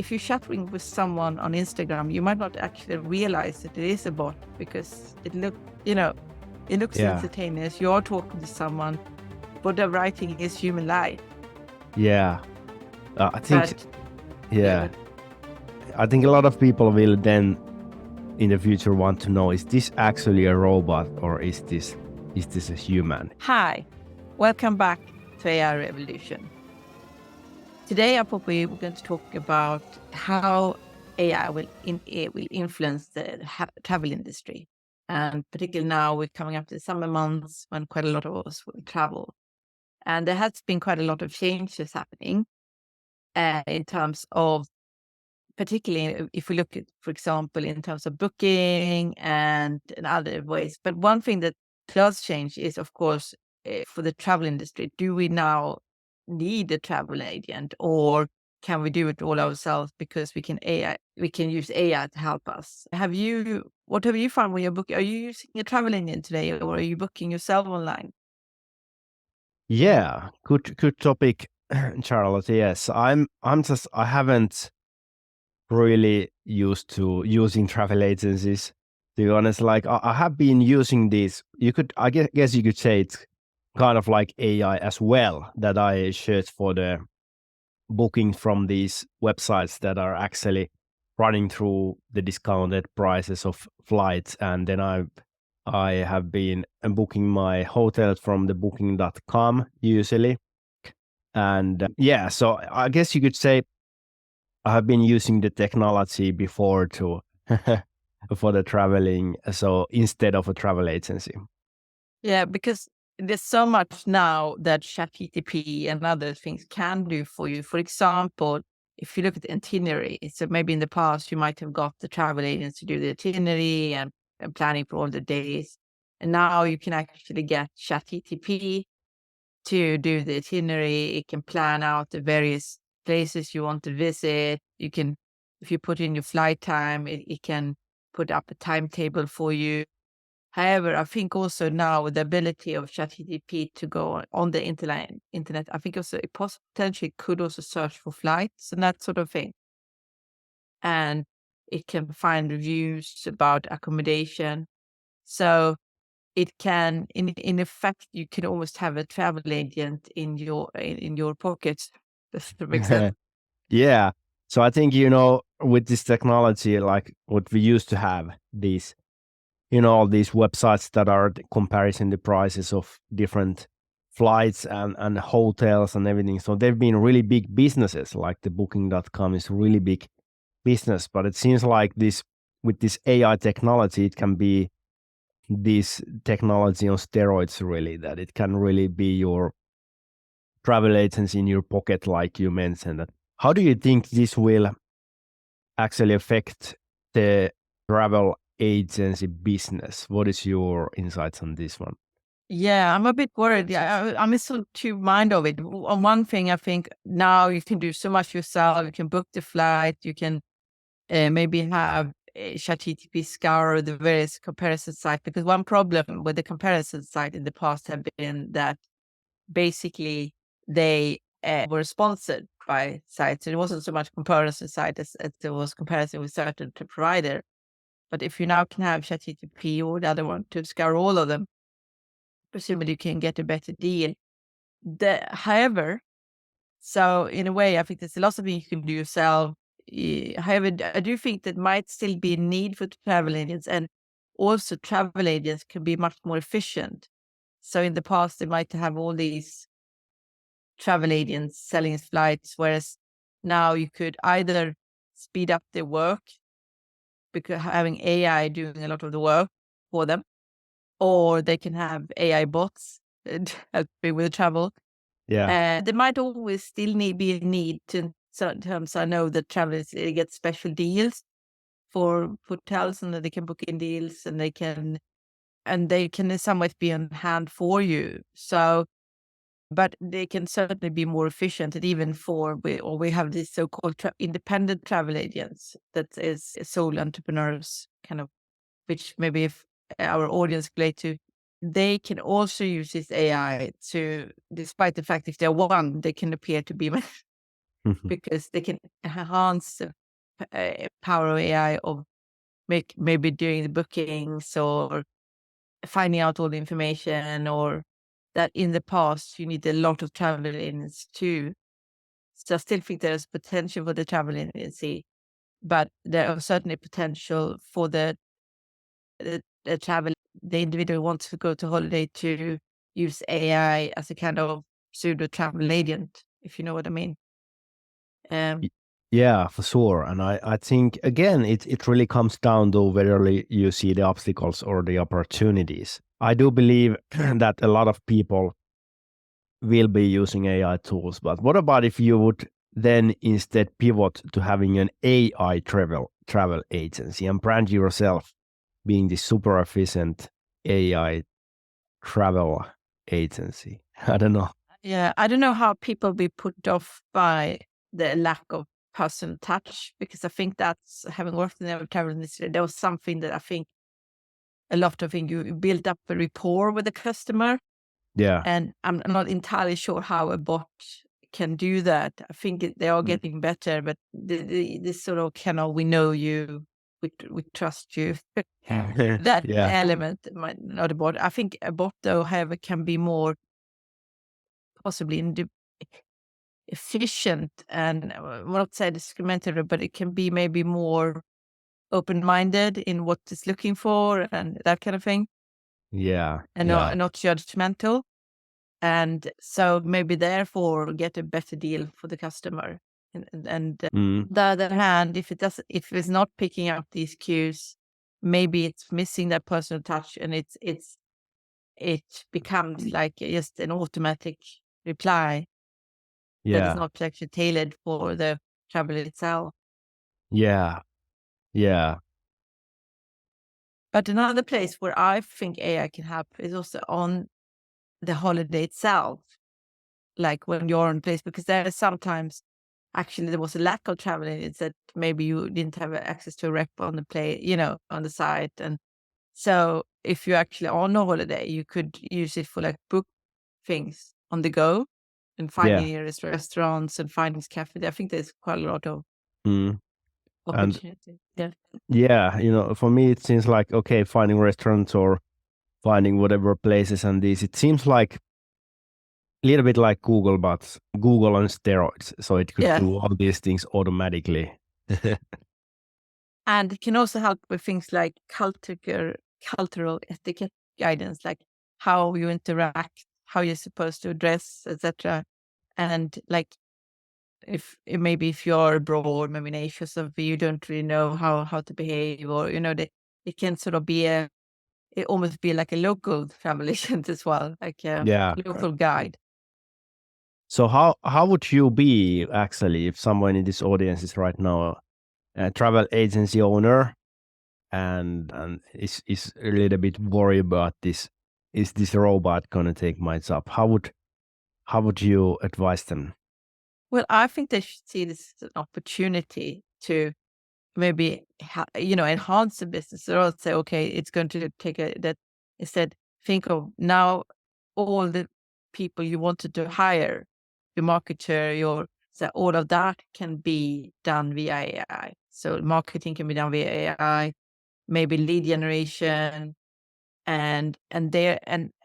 if you're chatting with someone on Instagram, you might not actually realize that it is a bot because it looks instantaneous. You're talking to someone, but the writing is human life. Yeah. I think, But, I think a lot of people will then in the future want to know, is this actually a robot or is this a human? Hi, welcome back to AI Revolution. Today, I thought we were going to talk about how AI will influence the travel industry. And particularly now, we're coming up to the summer months when quite a lot of us will travel. And there has been quite a lot of changes happening in terms of, particularly if we look at, for example, in terms of booking and in other ways. But one thing that does change is, of course, for the travel industry, do we now need a travel agent, or can we do it all ourselves because we can use AI to help us? What have you found when you're booking? Are you using a travel agent today, or are you booking yourself online? Yeah, good topic, Charlotte. Yes, I haven't really used to using travel agencies. To be honest, like I have been using these. I guess you could say it's kind of like AI as well, that I search for the booking from these websites that are actually running through the discounted prices of flights, and then I have been booking my hotels from the booking.com usually. And so I guess you could say I have been using the technology before to for the traveling, so instead of a travel agency. Yeah, because there's so much now that ChatGPT and other things can do for you. For example, if you look at the itinerary, so maybe in the past you might have got the travel agents to do the itinerary and planning for all the days. And now you can actually get ChatGPT to do the itinerary. It can plan out the various places you want to visit. You can, if you put in your flight time, it can put up a timetable for you. However, I think also now with the ability of ChatGPT to go on the internet, I think also it potentially could also search for flights and that sort of thing. And it can find reviews about accommodation. So it can, in effect, you can almost have a travel agent in your pocket. Does that make sense? Yeah. So I think, with this technology, like what we used to have, these, all these websites that are comparing the prices of different flights and hotels and everything. So they've been really big businesses, like the booking.com is really big business. But it seems like with this AI technology, it can be this technology on steroids, really, that it can really be your travel agency in your pocket, like you mentioned. How do you think this will actually affect the travel agency business? What is your insights on this one? Yeah, I'm a bit worried. Yeah, I'm in sort of two mind of it. On one thing, I think now you can do so much yourself. You can book the flight. You can maybe have ChatGPT scour the various comparison sites. Because one problem with the comparison site in the past have been that basically they were sponsored by sites. It wasn't so much comparison site as it was comparison with certain provider. But if you now can have ChatGPT or the other one to scour all of them, presumably you can get a better deal. However, so in a way, I think there's a lot of things you can do yourself. However, I do think that might still be a need for travel agents, and also travel agents can be much more efficient. So in the past, they might have all these travel agents selling flights, whereas now you could either speed up their work because having AI doing a lot of the work for them, or they can have AI bots helping with the travel. Yeah. There might always still be a need to certain terms. I know that travelers get special deals for hotels, and that they can book in deals, and they can in some ways be on hand for you. So, but they can certainly be more efficient, and even we have these so-called independent travel agents that is sole entrepreneurs, kind of, which maybe if our audience relate to, they can also use this AI to, despite the fact if they're one, they can appear to be because they can enhance the power of AI of maybe doing the bookings or finding out all the information, or that in the past you need a lot of travel agents too. So I still think there's potential for the travel agency, but there are certainly potential for the travel, the individual who wants to go to holiday to use AI as a kind of pseudo travel agent, if you know what I mean. Y- Yeah, for sure. And I think, again, it really comes down to whether you see the obstacles or the opportunities. I do believe that a lot of people will be using AI tools, but what about if you would then instead pivot to having an AI travel agency and brand yourself being the super efficient AI travel agency? I don't know. Yeah, I don't know how people be put off by the lack of personal touch, because I think that's, having worked in the travel industry, there was something that I think a lot of things, you build up a rapport with the customer, Yeah. and I'm not entirely sure how a bot can do that. I think they are Mm. getting better, but this sort of kind of, we know you, we trust you. That Yeah. element might not a bot. I think a bot, though, however, can be more possibly efficient and, well, not say discriminatory, but it can be maybe more open-minded in what it's looking for and that kind of thing, Yeah. and Yeah. not judgmental. And so maybe therefore get a better deal for the customer. And Mm. the other hand, if it's not picking up these cues, maybe it's missing that personal touch, and it becomes like just an automatic reply that is Yeah. not actually tailored for the travel itself. Yeah. Yeah. But another place where I think AI can help is also on the holiday itself, like when you're on place, because there are sometimes actually there was a lack of travel agents that maybe you didn't have access to a rep on the play, on the site. And so if you're actually on a holiday, you could use it for like book things on the go and finding Yeah. nearest restaurants and finding cafe. I think there's quite a lot of Mm. And opportunity. Yeah. yeah, for me, it seems like, okay, finding restaurants or finding whatever places and these, it seems like a little bit like Google, but Google on steroids. So it could Yeah. do all these things automatically. And it can also help with things like cultural etiquette guidance, like how you interact, how you're supposed to dress, etc. And like maybe if you're abroad, maybe in Asia, so you don't really know how to behave, or it can sort of be it almost be like a local travel agent as well, like a Yeah. local guide. So how would you be actually if someone in this audience is right now a travel agency owner and is a little bit worried about this? Is this robot gonna take my job? How would you advise them? Well, I think they should see this as an opportunity to maybe enhance the business, or say, okay, it's going to take that. Instead, think of now all the people you wanted to hire, your marketer, so all of that can be done via AI. So marketing can be done via AI, maybe lead generation, and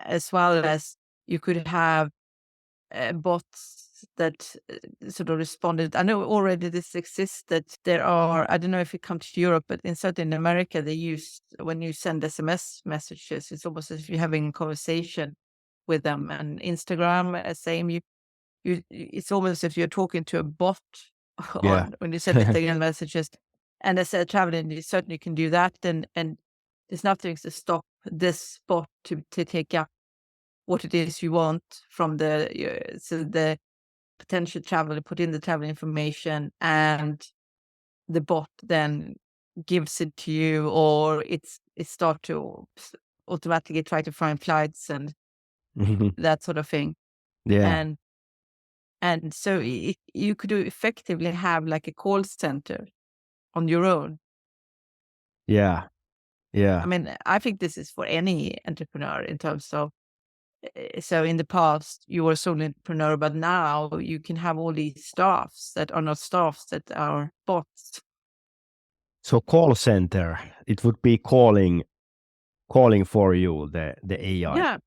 as well as you could have bots that sort of responded. I know already this exists, that there are, I don't know if it comes to Europe, but in certain America, they use, when you send SMS messages, it's almost as if you're having a conversation with them. And Instagram, same, it's almost as if you're talking to a bot Yeah. on when you send Instagram messages. And as a traveling, you certainly can do that. And there's nothing to stop this bot to take up what it is you want from the potential traveler, put in the travel information, and the bot then gives it to you, or it start to automatically try to find flights and that sort of thing. Yeah. And so you could effectively have like a call center on your own. Yeah. I Yeah. mean, I think this is for any entrepreneur in terms of So in the past, you were a solo entrepreneur, but now you can have all these staffs that are not staffs, that are bots. So call center, it would be calling for you, the AI. Yeah.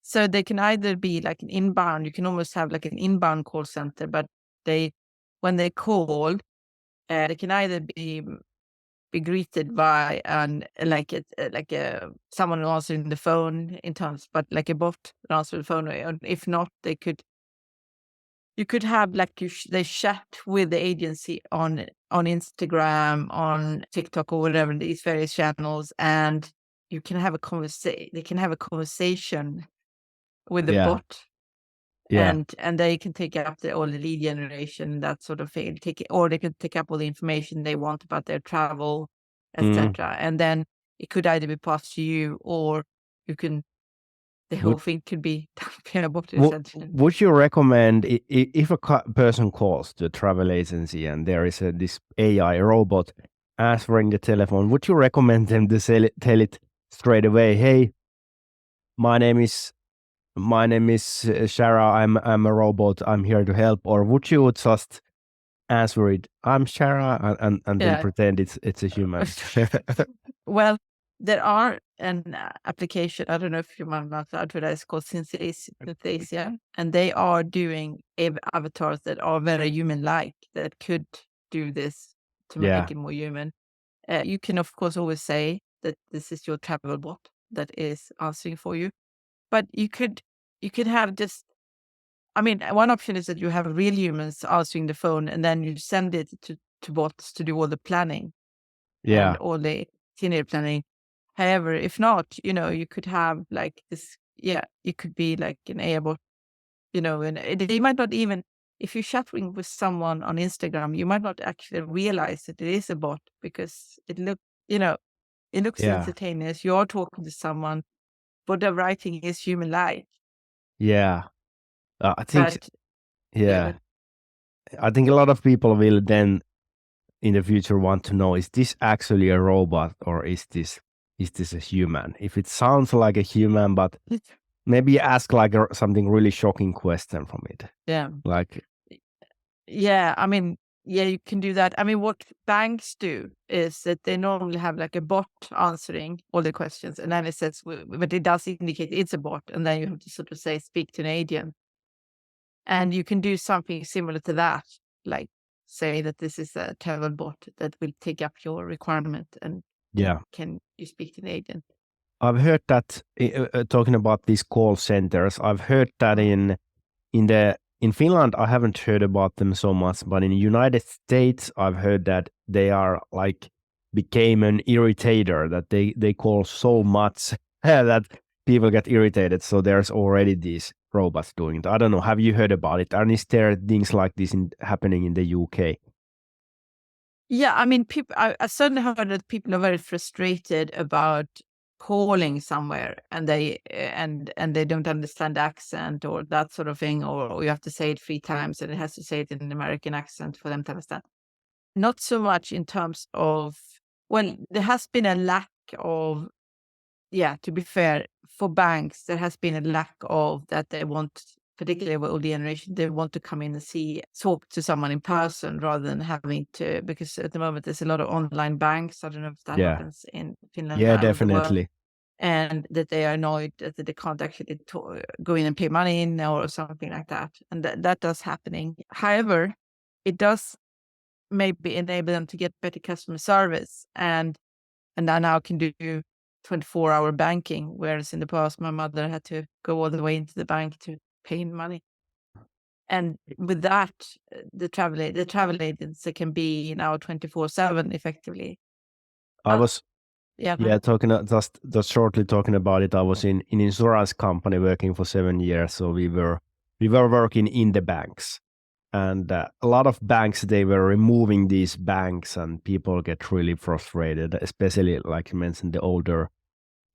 So they can either be like an inbound, you can almost have like an inbound call center, but when they call, they can either be greeted by someone answering the phone in terms, but like a bot answering the phone. Or if not, you could have like they chat with the agency on Instagram, on TikTok, or whatever, these various channels, and you can have a conversation. They can have a conversation with the Yeah. bot, Yeah. and they can take up all the lead generation, that sort of thing. Or they can take up all the information they want about their travel, etc. And then it could either be passed to you, or you can. The whole Would thing could be done by a bot, would essentially. would you recommend if a person calls to a travel agency and there is this AI robot answering the telephone, would you recommend them to tell it straight away, hey, my name is Shara, I'm a robot, I'm here to help, or would you just answer it, I'm Shara, and then Yeah. pretend it's a human? Well, there are an application, I don't know if you might not advertise, called Synthesia, and they are doing avatars that are very human-like, that could do this to Yeah. make it more human. You can, of course, always say that this is your travel bot that is answering for you, but you could have just, I mean, one option is that you have real humans answering the phone, and then you send it to bots to do all the planning and Yeah. all the itinerary planning. However, if not, you could have like this, it could be like an AI bot, and they might not even, if you're chatting with someone on Instagram, you might not actually realize that it is a bot, because it looks Yeah. instantaneous. You're talking to someone, but the writing is human-like. Yeah. I think, But yeah, I think a lot of people will then in the future want to know, is this actually a robot, or is this a human? If it sounds like a human, but maybe ask like something really shocking question from it. yeah. Like, Yeah, I mean, yeah, you can do that. I mean, what banks do is that they normally have like a bot answering all the questions, and then it says, but it does indicate it's a bot, and then you have to sort of say, speak to an agent. And you can do something similar to that, like say that this is a travel bot that will take up your requirement, and yeah, can you speak to an agent? I've heard that talking about these call centers, I've heard that in Finland, I haven't heard about them so much, but in the United States, I've heard that they are like became an irritator, that they call so much that people get irritated. So there's already these robots doing it. I don't know. Have you heard about it? And is there things like this happening in the UK? Yeah, I mean, I certainly heard that people are very frustrated about calling somewhere, and they don't understand the accent or that sort of thing, or you have to say it 3 times and it has to say it in an American accent for them to understand. Not so much in terms of, well, there has been a lack of, to be fair, for banks, there has been a lack of that. They want, particularly with older generation, they want to come in and talk to someone in person rather than having to, because at the moment there's a lot of online banks. I don't know if that Yeah. happens in Finland Yeah, and the world, definitely. and that they are annoyed that they can't actually go in and pay money in or something like that. And that does happening. However, it does maybe enable them to get better customer service, and I now can do 24-hour banking, whereas in the past my mother had to go all the way into the bank to pay in money. And with that, the travel agency can be now 24/7 effectively. I was Yeah, Yeah, talking just shortly talking about it. I was in insurance company working for 7 years, so we were working in the banks, and a lot of banks, they were removing these banks, and people get really frustrated, especially like you mentioned, the older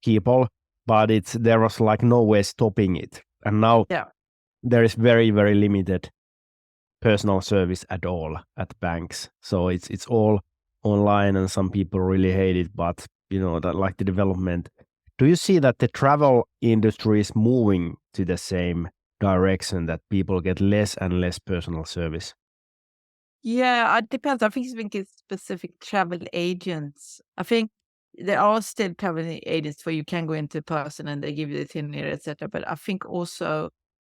people. But there was like no way stopping it, and now yeah, there is very very limited personal service at all at banks. So it's all online, and some people really hate it, but that like the development do you see that the travel industry is moving to the same direction, that people get less and less personal service? Yeah, it depends. I think it's specific travel agents. I think there are still travel agents where you can go into person and they give you the itinerary, etc. But I think also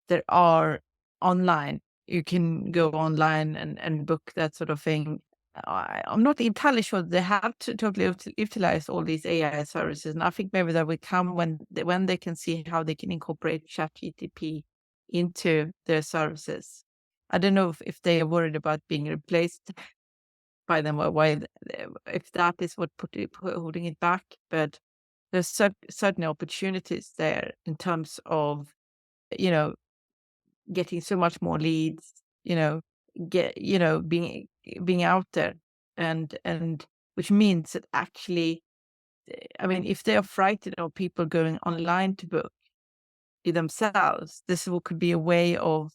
there are online. You can go online and book that sort of thing. I'm not entirely sure they have to totally utilize all these AI services, and I think maybe that will come when they can see how they can incorporate ChatGPT into their services. I don't know if they are worried about being replaced by them, or why if that is what holding it back. But there's certain opportunities there in terms of, you know, getting so much more leads, being out there, and which means that actually, I mean, if they are frightened of people going online to book themselves, could be a way of,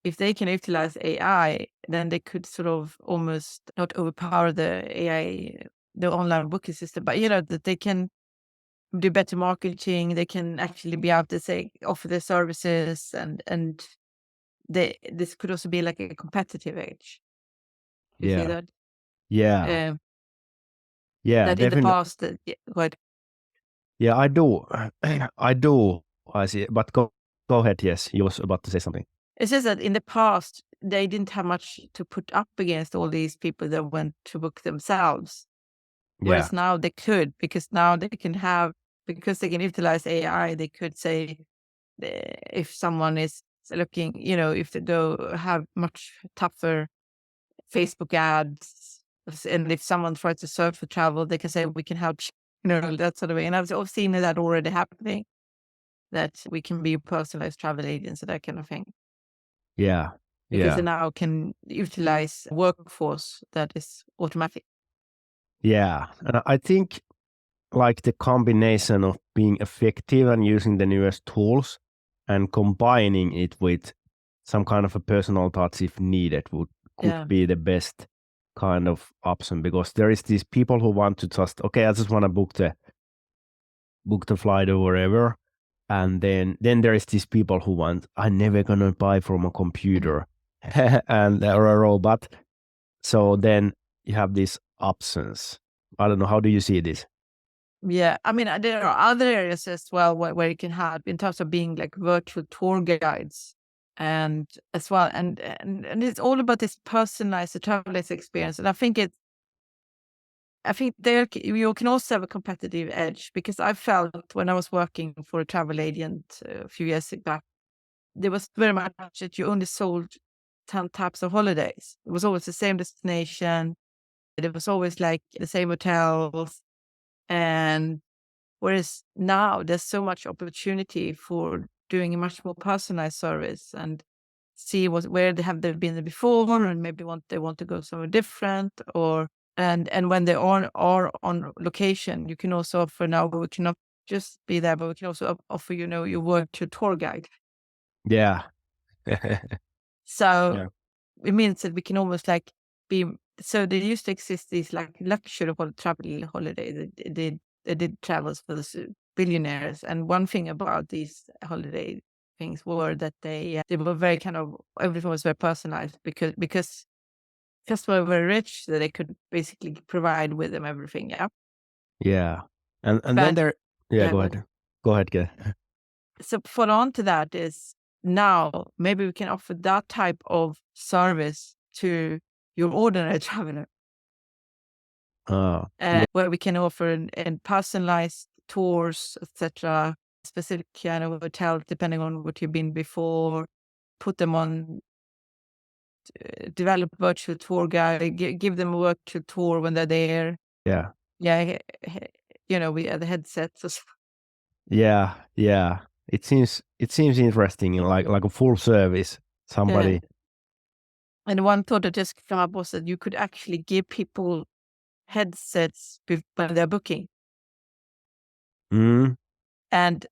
if they can utilize AI, then they could sort of almost not overpower the AI, the online booking system, but that they can do better marketing. They can actually be out to say offer their services, and this could also be like a competitive edge. You see Yeah. that? Yeah. Um, Yeah, that in the definitely. past, what? Yeah, I do. I do. I see. But go ahead. Yes, you was about to say something. It's just that in the past, they didn't have much to put up against all these people that went to book themselves. Yeah. Whereas now they could, because now they can because they can utilize AI, they could say, if someone is looking, if they go have much tougher Facebook ads, and if someone tries to search for travel, they can say, we can help, that sort of way. And I've seen that already happening, that we can be personalized travel agents and that kind of thing, Yeah. because they Yeah. now can utilize workforce that is automatic. Yeah. And I think like the combination of being effective and using the newest tools and combining it with some kind of a personal touch if needed could Yeah. be the best kind of option, because there is these people who want to just, okay, I just want to book the flight or wherever. And then there is these people who want, I'm never gonna buy from a computer and or a robot. So then you have these options. I don't know. How do you see this? Yeah, I mean, there are other areas as well where you can have in terms of being like virtual tour guides, and as well, and it's all about this personalized travel experience. And I think you can also have a competitive edge, because I felt when I was working for a travel agent a few years back, there was very much that you only sold 10 types of holidays. It was always the same destination. It was always like the same hotels, and whereas now there's so much opportunity for doing a much more personalized service, and see where they been before, and maybe they want to go somewhere different, or and when they are on location, you can also offer, now we cannot just be there, but we can also offer, your work to tour guide. Yeah. So Yeah. it means that we can almost like be, so there used to exist these like luxury travel holiday. They did travels for the billionaires, and one thing about these holiday things were that they were very kind of, everything was very personalized, because customers were very rich, that they could basically provide with them everything. Yeah, Yeah. And then but there, yeah, yeah, go what? ahead. Go ahead, Gay. So follow on to that is, now maybe we can offer that type of service to your ordinary traveler, Uh, yeah. where we can offer and personalized tours, etc., specific kind of hotel depending on what you've been before. Put them on, develop virtual tour guide, give them a virtual tour when they're there. Yeah. Yeah, we have the headsets. Yeah. Yeah. It seems interesting, like a full service. Yeah. Somebody. And one thought that just came up was that you could actually give people headsets when they're booking, Mm, and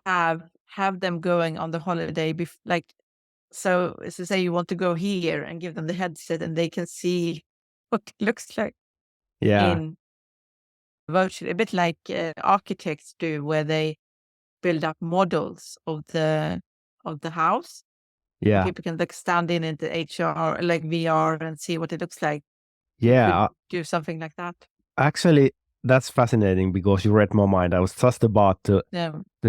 have them going on the holiday, like, so as to say you want to go here, and give them the headset, and they can see what it looks like yeah. in virtually, a bit like architects do, where they build up models of the house. Yeah. People can like stand in into HR, like VR, and see what it looks like. You Yeah. could do something like that. Actually, that's fascinating because you read my mind. I was just about to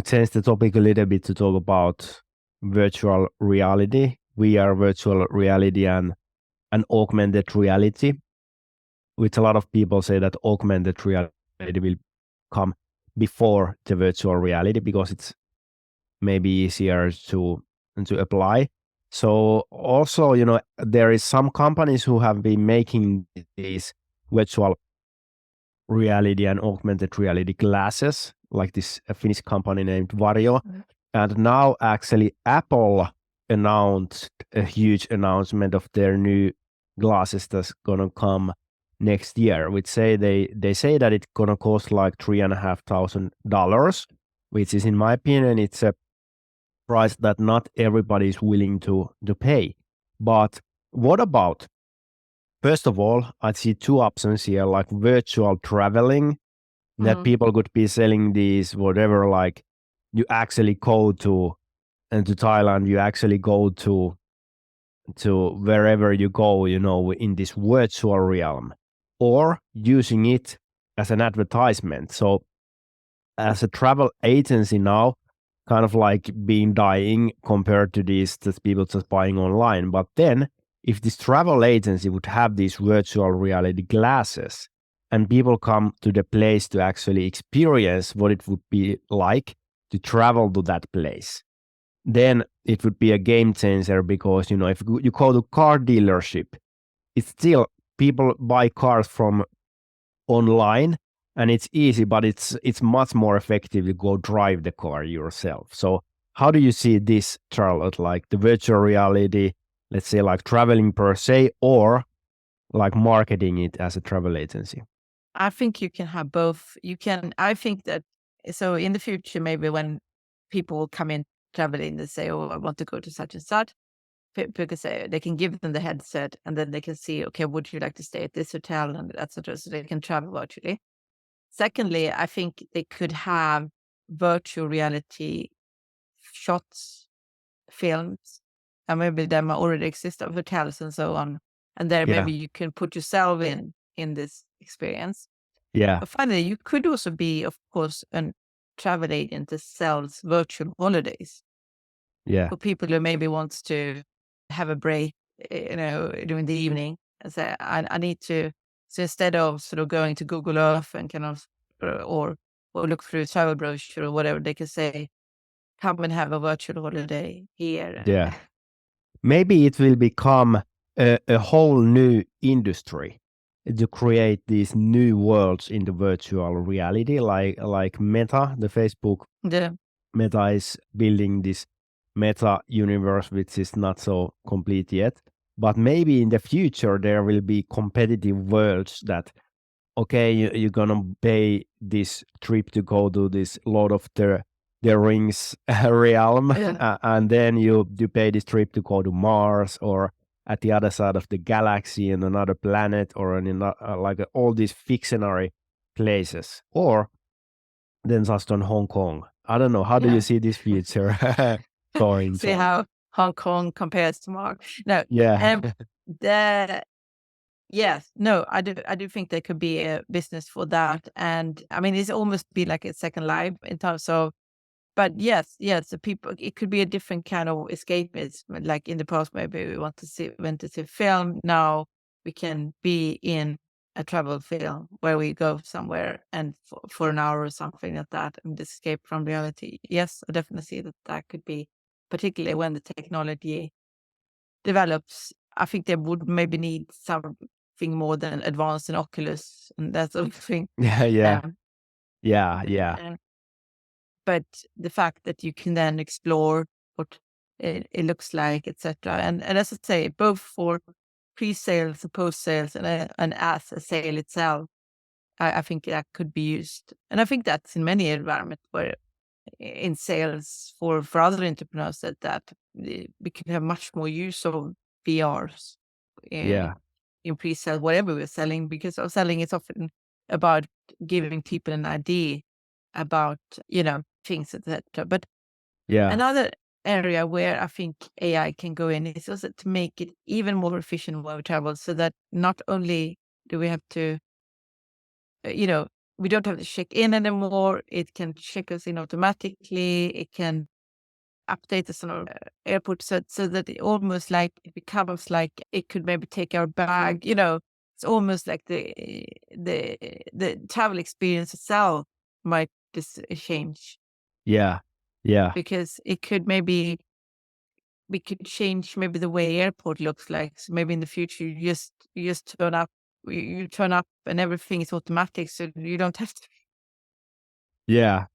change the topic a little bit to talk about virtual reality, VR, virtual reality, and augmented reality, which a lot of people say that augmented reality will come before the virtual reality because it's maybe easier to apply. So also, there is some companies who have been making these virtual reality and augmented reality glasses, like this Finnish company named Vario. And now actually Apple announced a huge announcement of their new glasses that's gonna come next year, which they say that it's gonna cost like $3,500, which is, in my opinion, it's a price that not everybody is willing to pay. But what about, first of all, I see two options here, like virtual traveling, that people could be selling these, whatever, like you actually go to Thailand, you actually go to wherever you go, in this virtual realm, or using it as an advertisement. So as a travel agency now, kind of like being dying compared to these that people just buying online. But then if this travel agency would have these virtual reality glasses and people come to the place to actually experience what it would be like to travel to that place, then it would be a game changer because, if you go to car dealership, it's still people buy cars from online and it's easy, but it's much more effective to go drive the car yourself. So how do you see this, Charlotte, like the virtual reality, let's say like traveling per se, or like marketing it as a travel agency? I think you can have both. I think that, so in the future, maybe when people will come in traveling, they say, oh, I want to go to such and such. People can say, they can give them the headset and then they can see, okay, would you like to stay at this hotel and etc. So they can travel virtually. Secondly, I think they could have virtual reality shots, films, and maybe them already exist of hotels and so on. And there, Yeah. maybe you can put yourself in this experience. Yeah. But finally, you could also be, of course, a travel agent that sells virtual holidays Yeah. for people who maybe wants to have a break, during the evening, and say, I need to. So instead of sort of going to Google Earth and kind of, or look through a travel brochure or whatever, they can say, come and have a virtual holiday here. Yeah. Maybe it will become a whole new industry to create these new worlds in the virtual reality, like Meta, the Facebook The Meta is building this Meta universe, which is not so complete yet. But maybe in the future there will be competitive worlds that, okay, you're gonna pay this trip to go to this Lord of the Rings realm, and then you pay this trip to go to Mars or at the other side of the galaxy in another planet or like all these fictionary places, or then just on Hong Kong. I don't know. How do you see this future going, see Charlotte? how Hong Kong compares to Mark. No, Yeah. the yes, no, I do think there could be a business for that, and I mean, it's almost be like a second life in terms of. But yes, the people, it could be a different kind of escapism. Like in the past, maybe we went to see film. Now we can be in a travel film where we go somewhere and for an hour or something like that and escape from reality. Yes, I definitely see that could be, particularly when the technology develops. I think they would maybe need something more than advanced in Oculus and that sort of thing. Yeah. Yeah. Um, Yeah. Yeah. and but the fact that you can then explore what it looks like, etc. And as I say, both for pre-sales and post-sales and as a sale itself, I think that could be used. And I think that's in many environments where in sales for other entrepreneurs that we can have much more use of VRs Yeah. in pre-sale, whatever we're selling, because our selling is often about giving people an idea about, things, etc. But another area where I think AI can go in is also to make it even more efficient when we travel, so that not only do we have to, we don't have to check in anymore. It can check us in automatically. It can update us on our airport, so that it almost like it becomes like it could maybe take our bag. It's almost like the travel experience itself might just change. Yeah. Because it could maybe we could change maybe the way airport looks like. So maybe in the future you just turn up, you turn up and everything is automatic, so you don't have to. Yeah.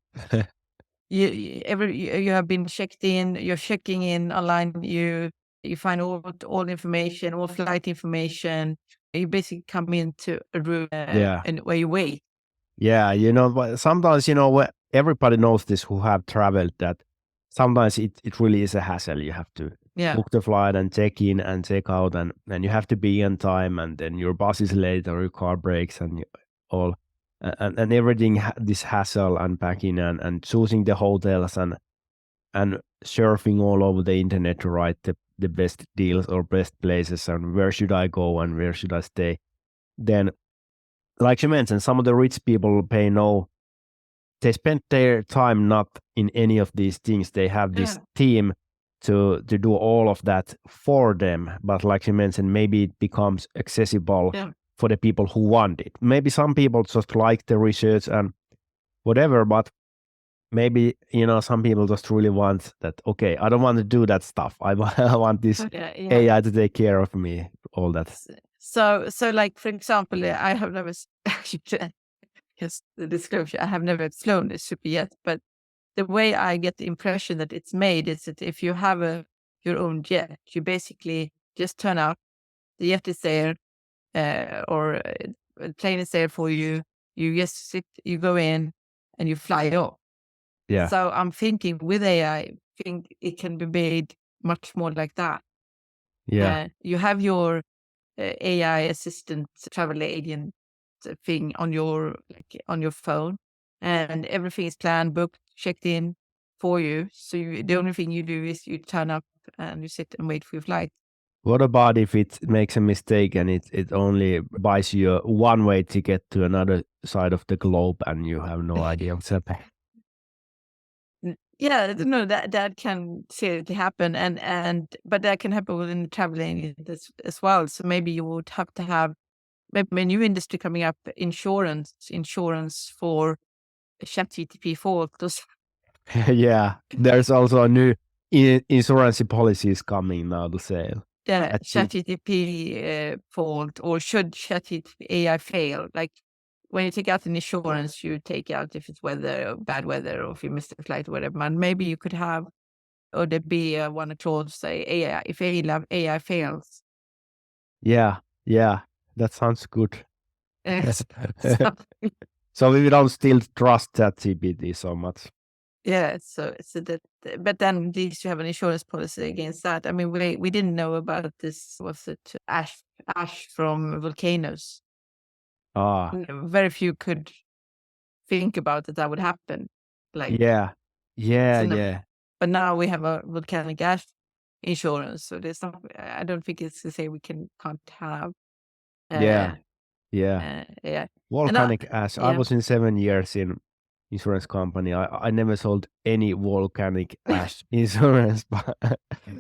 You have been checked in. You're checking in online. You find all information, all flight information. You basically come into a room and where you wait. Yeah, but sometimes, everybody knows this who have traveled, that sometimes it really is a hassle. You have to book the flight and check in and check out, and you have to be on time, and then your bus is late or your car breaks and all, and everything, this hassle and packing and choosing the hotels and surfing all over the internet to write the best deals or best places and where should I go and where should I stay. Then, like you mentioned, some of the rich people they spend their time not in any of these things. They have this team to do all of that for them. But like you mentioned, maybe it becomes accessible for the people who want it. Maybe some people just like the research and whatever, but maybe, some people just really want that, okay, I don't want to do that stuff. I want this AI to take care of me, all that. So like, for example, I have never, just the disclosure, I have never flown this super yet, but the way I get the impression that it's made is that if you have your own jet, you basically just turn up, the jet is there, or a plane is there for you. You just sit, you go in, and you fly off. Yeah. So I'm thinking with AI, I think it can be made much more like that. Yeah. You have your AI assistant, travel agent thing on your phone, and everything is planned, booked, checked in for you. So the only thing you do is you turn up and you sit and wait for your flight. What about if it makes a mistake and it only buys you a one-way ticket to another side of the globe and you have no idea what's happening? Yeah, no, that can seriously happen, but that can happen within the traveling as well. So maybe you would have to have maybe a new industry coming up, insurance for ChatGPT faults. Yeah, there's also a new insurance policies coming now to sale. Yeah, ChatGPT fault, or should ChatGPT AI fail? Like when you take out an insurance, you take out if it's weather, or bad weather, or if you missed a flight or whatever. And maybe you could have, or there be one clause say AI, if AI fails. Yeah, that sounds good. So, So we don't still trust ChatGPT so much. yeah, so that, but then at least you have an insurance policy against that. I mean, we didn't know about this. Was it ash from volcanoes? Very few could think about that would happen. Like, yeah. But now we have a volcanic ash insurance, so there's not. I don't think it's to say we can't have. Yeah. Yeah. Volcanic ash. I was in 7 years in insurance company. I never sold any volcanic ash insurance,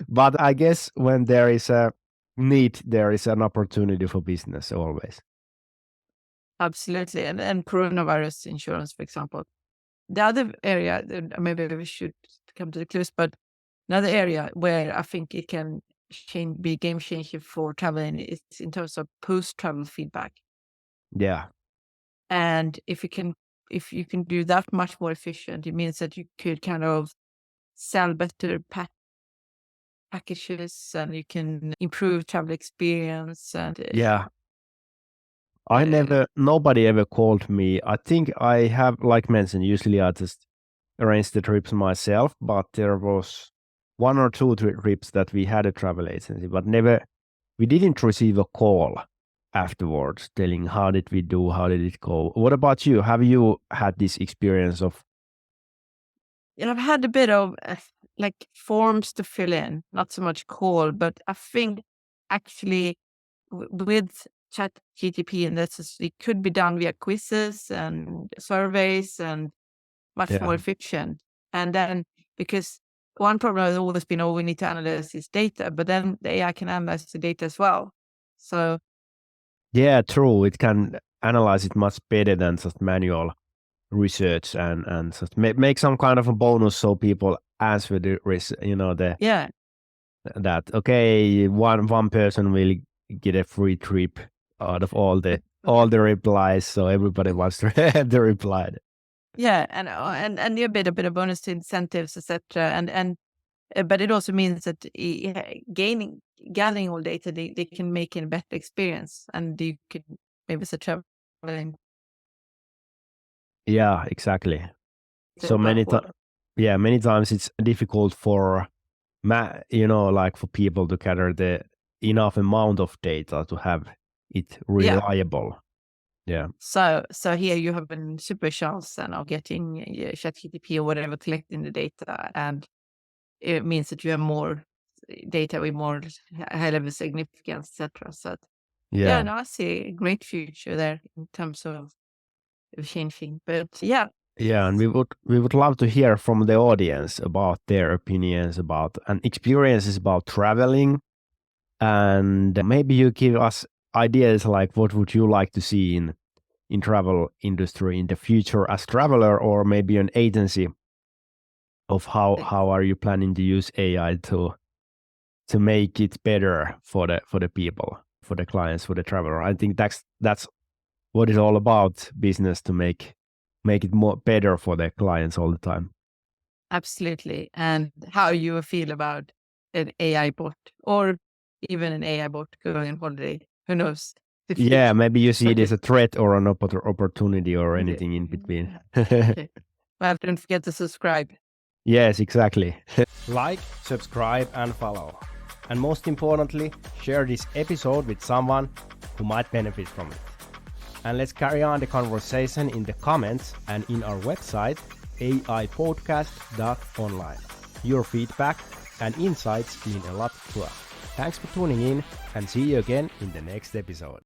but I guess when there is a need, there is an opportunity for business always. Absolutely, and coronavirus insurance, for example. The other area, maybe we should come to the close, but another area where I think it can be a game changer for traveling is in terms of post-travel feedback. Yeah. And if you can do that much more efficient, it means that you could kind of sell better packages, and you can improve travel experience. And nobody ever called me. I think I have, like mentioned, usually I just arrange the trips myself, but there was 1 or 2 trips that we had a travel agency, but we didn't receive a call. afterwards, telling how did we do, how did it go. What about you? Have you had this experience of? I've had a bit of like forms to fill in, not so much call, but I think actually with chat GTP and it could be done via quizzes and surveys and much more Yeah. efficient. And then because one problem has always been, we need to analyze this data, but then the AI can analyze the data as well. So Yeah, true. It can analyze it much better than just manual research and just make some kind of a bonus so people answer the yeah, that okay, one person will get a free trip out of all the replies, so everybody wants to have the reply. yeah, and a bit of bonus to incentives, etc. And but it also means that gathering all data, they can make a better experience, and you can maybe traveling. Yeah, exactly. So Well, many times it's difficult for like for people to gather the enough amount of data to have it yeah. reliable. Yeah. So here you have a super chance and of getting ChatGPT or whatever collecting the data, and it means that you have more data with more high level significance, etc. So yeah, Yeah. no, I see a great future there in terms of changing. But yeah, Yeah, and we would love to hear from the audience about their opinions about and experiences about traveling, and maybe you give us ideas like what would you like to see in travel industry in the future as traveler, or maybe an agency of how are you planning to use AI to make it better for the people, for the clients, for the traveler. I think that's what it's all about, business, to make it more better for the clients all the time. absolutely. And how you feel about an AI bot or even an AI bot going on holiday? Who knows the Yeah, future? maybe you see it as a threat or an opportunity or Okay. anything in between. Okay. Well, don't forget to subscribe. Yes, exactly. Like, subscribe, and follow. And most importantly, share this episode with someone who might benefit from it. And let's carry on the conversation in the comments and in our website, aipodcast.online. Your feedback and insights mean a lot to us. Thanks for tuning in, and see you again in the next episode.